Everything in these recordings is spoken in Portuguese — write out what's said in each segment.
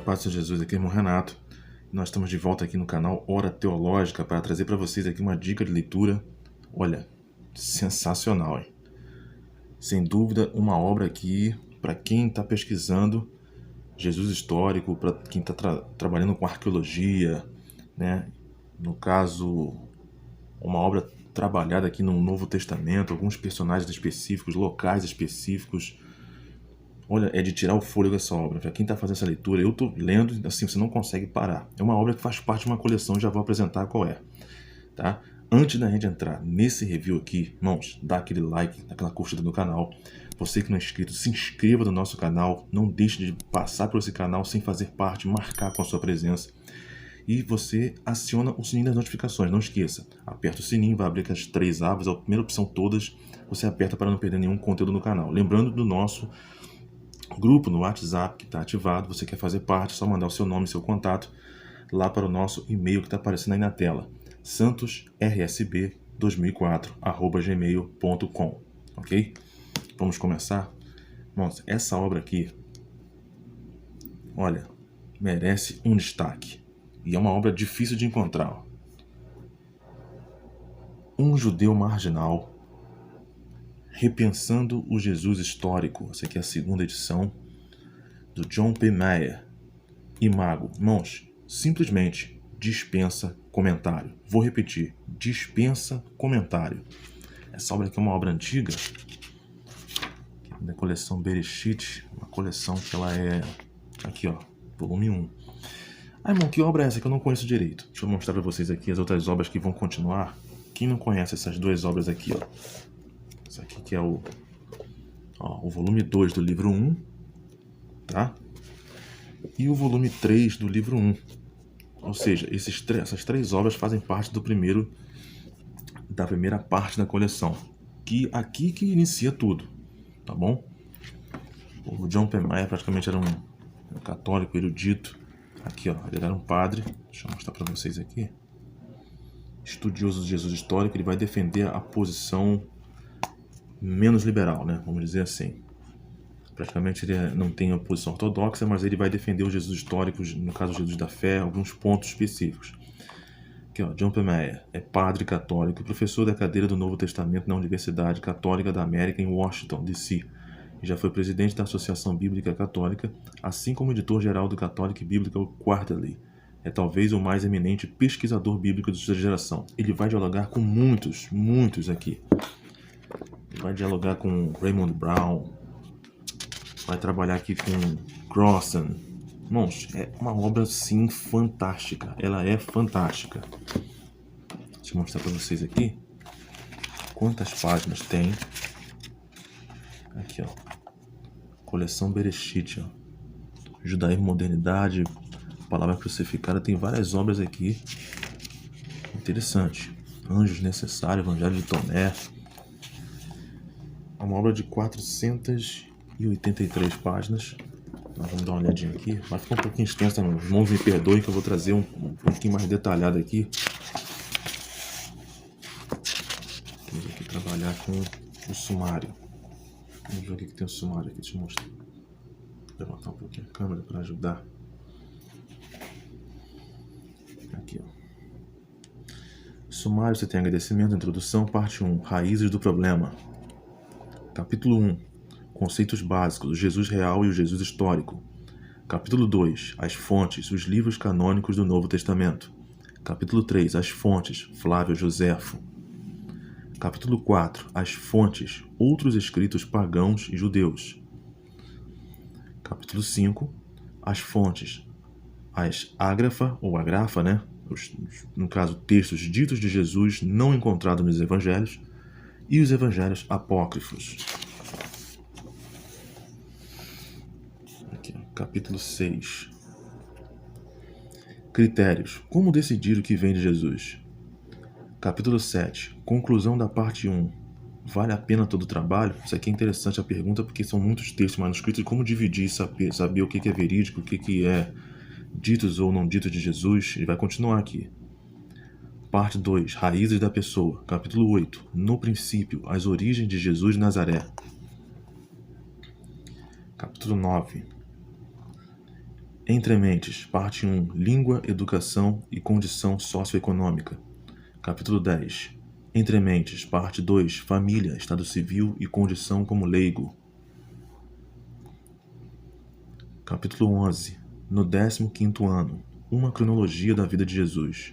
paz de Jesus, aqui é o irmão Renato. Nós estamos de volta aqui no canal Hora Teológica para trazer para vocês aqui uma dica de leitura. Olha, sensacional, hein? Sem dúvida, uma obra aqui para quem está pesquisando Jesus histórico, para quem está trabalhando com arqueologia, né? No caso, uma obra trabalhada aqui no Novo Testamento, alguns personagens específicos, locais específicos. Olha, é de tirar o fôlego essa obra. Para quem está fazendo essa leitura, eu estou lendo, assim, você não consegue parar. É uma obra que faz parte de uma coleção, já vou apresentar qual é. Tá? Antes da gente entrar nesse review aqui, irmãos, dá aquele like, aquela curtida no canal. Você que não é inscrito, se inscreva no nosso canal. Não deixe de passar por esse canal sem fazer parte, marcar com a sua presença. E você aciona o sininho das notificações, não esqueça. Aperta o sininho, vai abrir as 3 abas, a primeira opção todas, você aperta para não perder nenhum conteúdo no canal. Lembrando do nosso grupo no WhatsApp que está ativado, você quer fazer parte, é só mandar o seu nome e seu contato lá para o nosso e-mail que está aparecendo aí na tela, santosrsb2004@gmail.com, ok? Vamos começar? Nossa, essa obra aqui, olha, merece um destaque. E é uma obra difícil de encontrar. Ó. Um judeu marginal repensando o Jesus histórico. Essa aqui é a segunda edição do John P. Mayer. Imago. Irmãos, simplesmente dispensa comentário. Vou repetir, dispensa comentário. Essa obra aqui é uma obra antiga, da coleção Bereshit, uma coleção que ela é, aqui ó, volume 1. Ah, irmão, que obra é essa que eu não conheço direito? Deixa eu mostrar para vocês aqui as outras obras que vão continuar. Quem não conhece essas duas obras aqui, ó. Essa aqui que é o volume 2 do livro 1, tá? E o volume 3 do livro 1. Ou seja, essas três obras fazem parte da primeira parte da coleção. Que aqui que inicia tudo, tá bom? O John P. Mayer praticamente era um católico erudito. Aqui, ó, ele era um padre. Deixa eu mostrar para vocês aqui. Estudioso de Jesus histórico, ele vai defender a posição menos liberal, né? Vamos dizer assim. Praticamente ele não tem a posição ortodoxa, mas ele vai defender os Jesus históricos, no caso o Jesus da fé, alguns pontos específicos. Aqui, ó, John P. Mayer é padre católico e professor da cadeira do Novo Testamento na Universidade Católica da América em Washington, D.C. E já foi presidente da Associação Bíblica Católica, assim como editor-geral do Catholic Biblical Quarterly. É talvez o mais eminente pesquisador bíblico de sua geração. Ele vai dialogar com muitos aqui. Ele vai dialogar com Raymond Brown, vai trabalhar aqui com Crossan. Irmãos, é uma obra sim fantástica. Ela é fantástica. Deixa eu mostrar para vocês aqui quantas páginas tem. Aqui, ó. Coleção Bereshit, ó. Judaísmo, modernidade, palavra crucificada. Tem várias obras aqui. Interessante. Anjos necessários, Evangelho de Tomé. É uma obra de 483 páginas. Nós vamos dar uma olhadinha aqui. Vai ficar um pouquinho extensa, os irmãos me perdoem que eu vou trazer um pouquinho mais detalhado aqui. Vamos aqui trabalhar com o sumário. Vamos ver o que tem o sumário aqui, deixa eu mostrar. Vou levantar um pouquinho a câmera para ajudar. Aqui, ó. Sumário, você tem agradecimento, introdução, parte 1, raízes do problema. Capítulo 1, conceitos básicos, o Jesus real e o Jesus histórico. Capítulo 2, as fontes, os livros canônicos do Novo Testamento. Capítulo 3, as fontes, Flávio Joséfo. Capítulo 4, as fontes, outros escritos pagãos e judeus. Capítulo 5, as fontes, as ágrafa ou agrafa, né? No caso, textos ditos de Jesus não encontrados nos evangelhos, e os evangelhos apócrifos. Aqui, capítulo 6. Critérios. Como decidir o que vem de Jesus? Capítulo 7. Conclusão da parte 1. Vale a pena todo o trabalho? Isso aqui é interessante a pergunta, porque são muitos textos manuscritos e como dividir e saber o que é verídico, o que é ditos ou não ditos de Jesus. Ele vai continuar aqui. Parte 2. Raízes da pessoa. Capítulo 8. No princípio, as origens de Jesus de Nazaré. Capítulo 9. Entrementes, parte 1, língua, educação e condição socioeconômica. Capítulo 10. Entrementes, parte 2, família, estado civil e condição como leigo. Capítulo 11. No 15º ano, uma cronologia da vida de Jesus.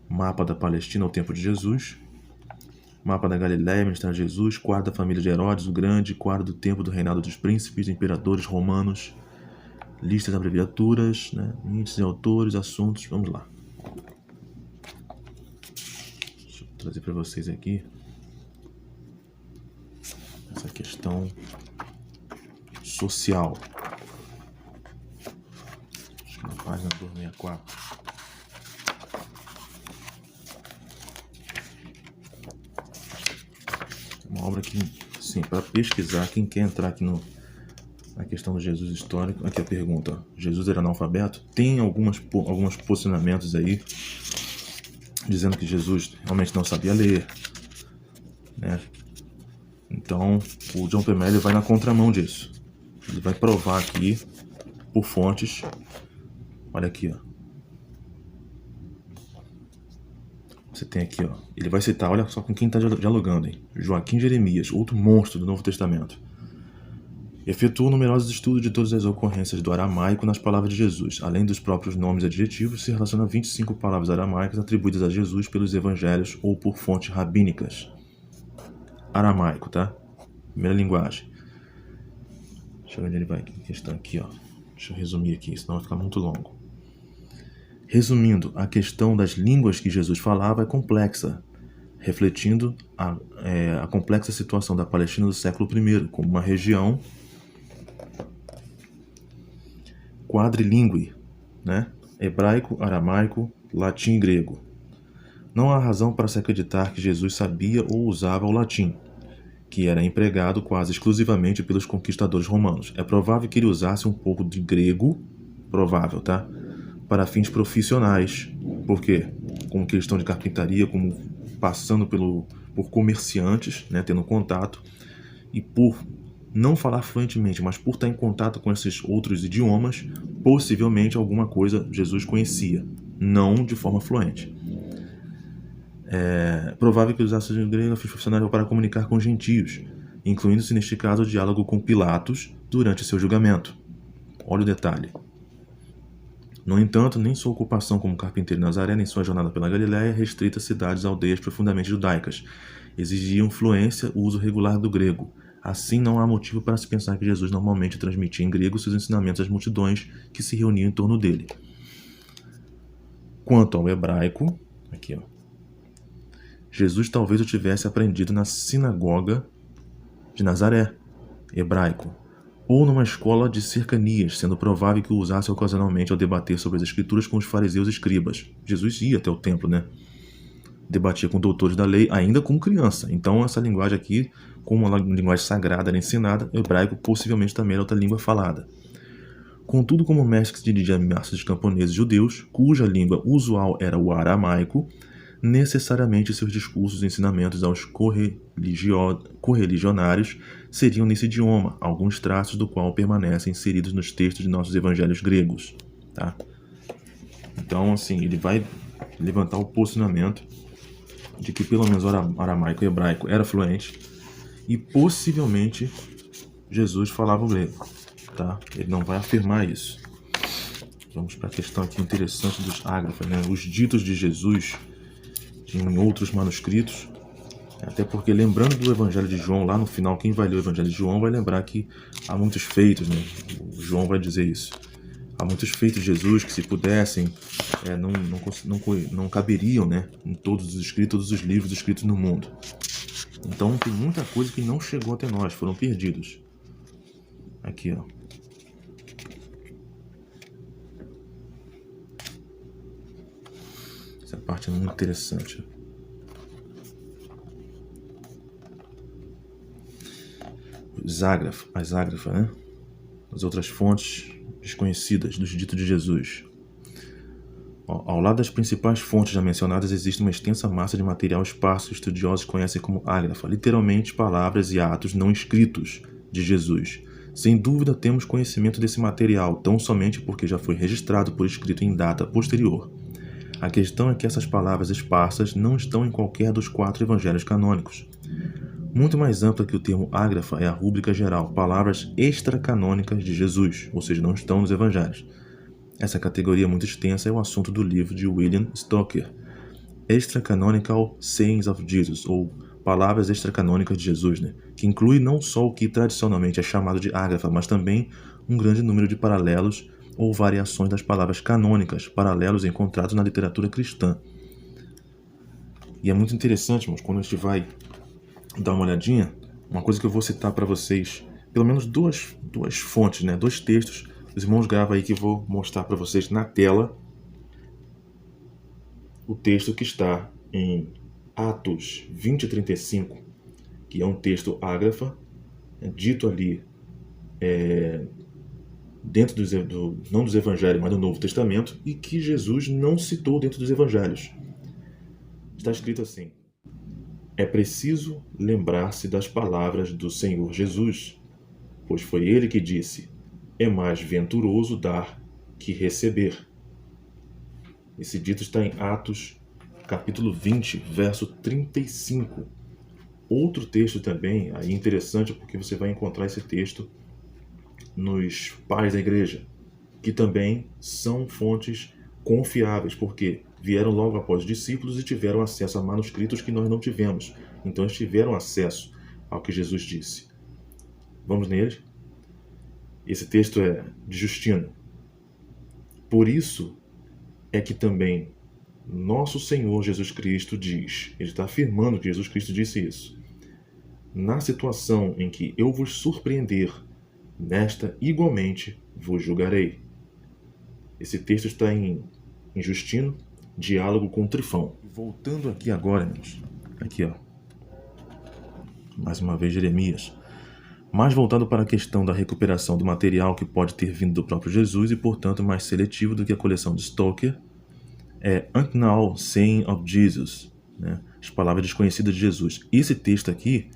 Mapa da Palestina ao tempo de Jesus. Mapa da Galiléia, ministério de Jesus. Quadro da família de Herodes o Grande. Quadro do tempo do reinado dos príncipes, imperadores romanos. Listas de abreviaturas, né? Índices, autores, assuntos. Vamos lá. Deixa eu trazer para vocês aqui essa questão social. Acho que na página 264. Uma obra que, sim, para pesquisar, quem quer entrar aqui na questão do Jesus histórico, aqui a pergunta: Jesus era analfabeto? Tem alguns posicionamentos aí dizendo que Jesus realmente não sabia ler, né? Então, o John P. Malley vai na contramão disso. Ele vai provar aqui, por fontes, olha aqui, ó. Você tem aqui, ó. Ele vai citar, olha só com quem está dialogando, hein? Joaquim Jeremias, outro monstro do Novo Testamento. Efetuou numerosos estudos de todas as ocorrências do aramaico nas palavras de Jesus. Além dos próprios nomes e adjetivos, se relaciona a 25 palavras aramaicas atribuídas a Jesus pelos evangelhos ou por fontes rabínicas. Aramaico, tá? Primeira linguagem. Deixa eu ver onde ele vai. Questão aqui, ó. Deixa eu resumir aqui, senão vai ficar muito longo. Resumindo, a questão das línguas que Jesus falava é complexa, refletindo a complexa situação da Palestina do século I, como uma região quadrilingue, né? Hebraico, aramaico, latim e grego. Não há razão para se acreditar que Jesus sabia ou usava o latim, que era empregado quase exclusivamente pelos conquistadores romanos. É provável que ele usasse um pouco de grego, provável, tá? Para fins profissionais. Por quê? Como questão de carpintaria, como passando por comerciantes, né, tendo contato, e por não falar fluentemente, mas por estar em contato com esses outros idiomas, possivelmente alguma coisa Jesus conhecia, não de forma fluente. É provável que usasse o grego a fins profissionais para comunicar com gentios, incluindo-se neste caso o diálogo com Pilatos durante seu julgamento. Olha o detalhe. No entanto, nem sua ocupação como carpinteiro em Nazaré, nem sua jornada pela Galiléia, restrita a cidades e aldeias profundamente judaicas, exigiam fluência o uso regular do grego. Assim, não há motivo para se pensar que Jesus normalmente transmitia em grego seus ensinamentos às multidões que se reuniam em torno dele. Quanto ao hebraico, aqui, ó, Jesus talvez o tivesse aprendido na sinagoga de Nazaré, hebraico, ou numa escola de cercanias, sendo provável que o usasse ocasionalmente ao debater sobre as escrituras com os fariseus e escribas. Jesus ia até o templo, né? Debatia com doutores da lei, ainda como criança. Então, essa linguagem aqui, como uma linguagem sagrada era ensinada, o hebraico possivelmente também era outra língua falada. Contudo, como mestre que se dirigia a massas de camponeses judeus, cuja língua usual era o aramaico, necessariamente seus discursos e ensinamentos aos correligionários seriam nesse idioma, alguns traços do qual permanecem inseridos nos textos de nossos evangelhos gregos. Tá? Então, assim, ele vai levantar o posicionamento de que pelo menos o aramaico e hebraico era fluente e possivelmente Jesus falava o grego. Tá? Ele não vai afirmar isso. Vamos para a questão aqui interessante dos ágrafas, né? Os ditos de Jesus em outros manuscritos, até porque, lembrando do Evangelho de João, lá no final, quem vai ler o Evangelho de João vai lembrar que há muitos feitos, né? O João vai dizer isso. Há muitos feitos de Jesus que, se pudessem, não caberiam, né, em todos os escritos, todos os livros escritos no mundo. Então tem muita coisa que não chegou até nós, foram perdidos. Aqui, ó. Essa parte é muito interessante. As ágrafas, né? As outras fontes desconhecidas dos ditos de Jesus. Ao lado das principais fontes já mencionadas, existe uma extensa massa de material esparso que estudiosos conhecem como ágrafa, literalmente palavras e atos não escritos de Jesus, Sem dúvida temos conhecimento desse material, tão somente porque já foi registrado por escrito em data posterior. A questão é que essas palavras esparsas não estão em qualquer dos 4 evangelhos canônicos. Muito mais ampla que o termo ágrafa é a rúbrica geral, palavras extracanônicas de Jesus, ou seja, não estão nos evangelhos. Essa categoria muito extensa é o assunto do livro de William Stoker, Extracanonical Sayings of Jesus, ou Palavras Extracanônicas de Jesus, que inclui não só o que tradicionalmente é chamado de ágrafa, mas também um grande número de paralelos ou variações das palavras canônicas, paralelos encontrados na literatura cristã. E é muito interessante, irmãos, quando a gente vai dar uma olhadinha, uma coisa que eu vou citar para vocês, pelo menos duas fontes, 2 textos. Os irmãos gravam aí que eu vou mostrar para vocês na tela o texto que está em Atos 20:35, que é um texto ágrafa, dito ali dentro não dos evangelhos, mas do Novo Testamento, e que Jesus não citou dentro dos evangelhos. Está escrito assim: é preciso lembrar-se das palavras do Senhor Jesus, pois foi ele que disse: é mais venturoso dar que receber. Esse dito está em Atos, capítulo 20, verso 35. Outro texto também, aí interessante, porque você vai encontrar esse texto nos pais da igreja, que também são fontes confiáveis, porque vieram logo após os discípulos e tiveram acesso a manuscritos que nós não tivemos. Então eles tiveram acesso ao que Jesus disse. Vamos neles? Esse texto é de Justino. Por isso é que também nosso Senhor Jesus Cristo diz, ele está afirmando que Jesus Cristo disse isso: na situação em que eu vos surpreender, nesta igualmente vos julgarei. Esse texto está em Justino, diálogo com Trifão. Voltando aqui agora, irmãos, aqui ó, mais uma vez Jeremias, mais voltado para a questão da recuperação do material que pode ter vindo do próprio Jesus e, portanto, mais seletivo do que a coleção de Stoker, é Unknown Saying of Jesus, as palavras desconhecidas de Jesus. Esse texto aqui,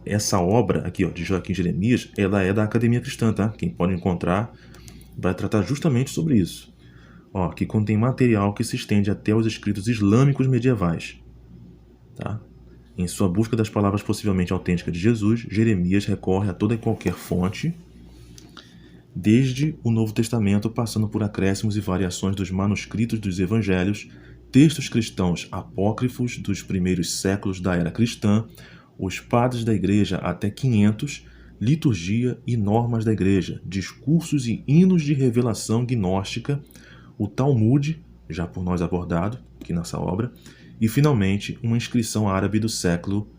essa obra aqui ó, de Joaquim Jeremias, ela é da Academia Cristã, tá? Quem pode encontrar vai tratar justamente sobre isso. Ó, que contém material que se estende até os escritos islâmicos medievais, tá? Em sua busca das palavras possivelmente autênticas de Jesus, Jeremias recorre a toda e qualquer fonte, desde o Novo Testamento, passando por acréscimos e variações dos manuscritos dos evangelhos, textos cristãos apócrifos dos primeiros séculos da era cristã, os padres da igreja até 500, liturgia e normas da igreja, discursos e hinos de revelação gnóstica, o Talmud, já por nós abordado aqui nessa obra, e finalmente uma inscrição árabe do século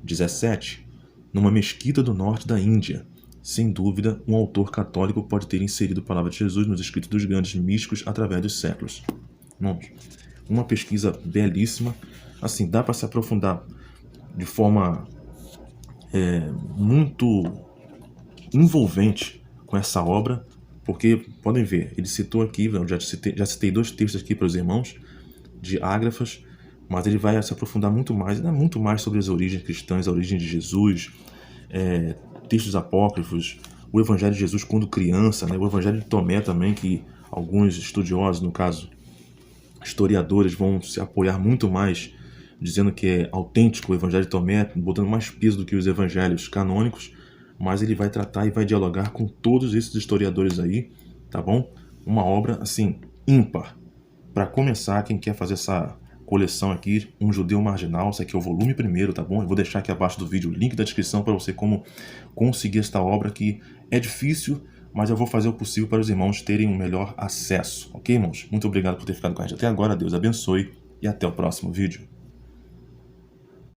XVII, numa mesquita do norte da Índia. Sem dúvida, um autor católico pode ter inserido a palavra de Jesus nos escritos dos grandes místicos através dos séculos. Irmãos, uma pesquisa belíssima, assim, dá para se aprofundar de forma muito envolvente com essa obra, porque, podem ver, ele citou aqui, eu já citei 2 textos aqui para os irmãos, de ágrafas, mas ele vai se aprofundar muito mais sobre as origens cristãs, a origem de Jesus, textos apócrifos, o Evangelho de Jesus quando criança, o Evangelho de Tomé também, que alguns estudiosos, no caso, historiadores, vão se apoiar muito mais, dizendo que é autêntico o Evangelho de Tomé, botando mais peso do que os evangelhos canônicos, mas ele vai tratar e vai dialogar com todos esses historiadores aí, tá bom? Uma obra, assim, ímpar. Para começar, quem quer fazer essa coleção aqui, Um Judeu Marginal, esse aqui é o volume 1º, tá bom? Eu vou deixar aqui abaixo do vídeo o link da descrição para você como conseguir esta obra, que é difícil, mas eu vou fazer o possível para os irmãos terem um melhor acesso, ok, irmãos? Muito obrigado por ter ficado com a gente até agora, Deus abençoe e até o próximo vídeo.